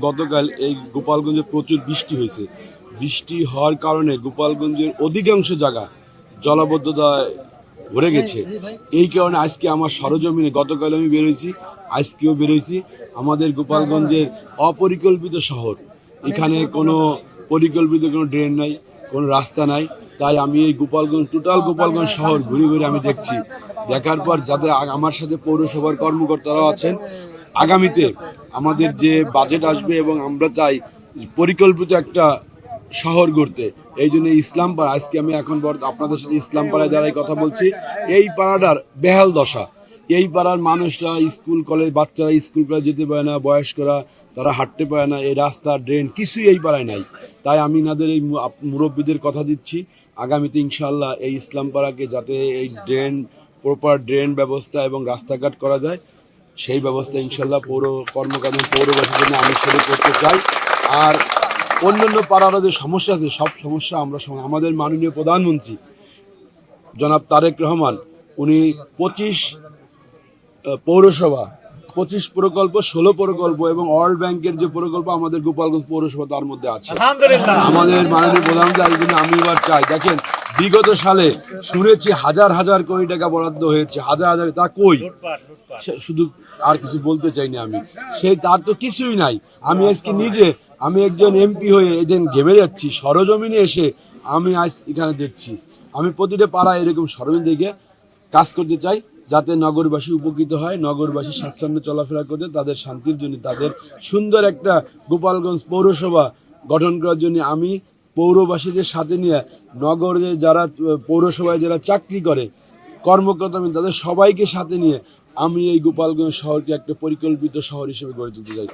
গতকাল এই গোপালগঞ্জে প্রচুর বৃষ্টি হয়েছে। বৃষ্টি হওয়ার কারণে গোপালগঞ্জের অধিকাংশ জায়গা জলাবদ্ধতায় ভরে গেছে। এই কারণে আজকে আমার সরজমিনে, গতকাল আমি বেরোইছি, আজকেও বেরোইছি। আমাদের গোপালগঞ্জের অপরিকল্পিত শহর, এখানে কোনো পরিকল্পিত কোনো ড্রেন নাই, কোনো রাস্তা নাই। তাই আমি এই টোটাল গোপালগঞ্জ শহর ঘুরে ঘুরে আমি দেখছি। দেখার পর যাদের আমার সাথে পৌরসভার কর্মকর্তারাও আছেন, আগামীতে আমাদের যে বাজেট আসবে এবং আমরা চাই পরিকল্পিত একটা শহর গড়তে, এই জন্য ইসলামপাড়া, আজকে আমি এখন আপনাদের সাথে ইসলামপাড়ায় দাঁড়াই কথা বলছি। এই পাড়াটার বেহাল দশা। এই পাড়ার মানুষরা স্কুল কলেজ, বাচ্চারা স্কুল কলেজ যেতে পারে না, বয়স্করা তারা হাঁটতে পারে না। এই রাস্তা, ড্রেন কিছুই এই পাড়ায় নাই। তাই আমি এনাদের এই মুরব্বীদের কথা দিচ্ছি, আগামীতে ইনশাল্লাহ এই ইসলামপাড়াকে যাতে এই প্রপার ড্রেন ব্যবস্থা এবং রাস্তাঘাট করা যায়, সেই ব্যবস্থা ইনশাল্লাহ পৌরবাসীর জন্য আমি শুরু করতে চাই। আর অন্যান্য পাড়ার যে সমস্যা আছে, সব সমস্যা আমাদের মাননীয় প্রধানমন্ত্রী জনাব তারেক রহমান, উনি 25 পৌরসভা, 25 প্রকল্প, 16 প্রকল্প এবং ওয়ার্ল্ড ব্যাংকের যে প্রকল্প আমাদের গোপালগঞ্জ পৌরসভা তার মধ্যে আছে। আমাদের মাননীয় প্রধানমন্ত্রী, আমি এবার চাই, দেখেন বিগত সালে শুনেছি হাজার হাজার কোটি টাকা বরাদ্দ হয়েছে, হাজার হাজার, তা কই? শুধু আর কিছু বলতে চাই না আমি, তার তো কিছুই নাই। আমি আজকে আমি একজন এমপি হয়ে এদিন ঘেমে যাচ্ছি, সরজমিনে এসে আমি আজ এখানে দেখছি। আমি প্রতিটা পাড়ায় এরকম সরজমিন দেখে কাজ করতে চাই, যাতে নগরবাসী উপকৃত হয়, নগরবাসী স্বাচ্ছন্দ্যে চলাফেরা করতে, তাদের শান্তির জন্য, তাদের সুন্দর একটা গোপালগঞ্জ পৌরসভা গঠন করার জন্য আমি পৌরবাসীদের সাথে নিয়ে, নগরে যারা পৌরসভায় যারা চাকরি করে কর্মকর্তা, তাদের সবাইকে সাথে নিয়ে আমি এই গোপালগঞ্জ শহরকে একটা পরিকল্পিত শহর হিসেবে গড়ে তুলতে চাই।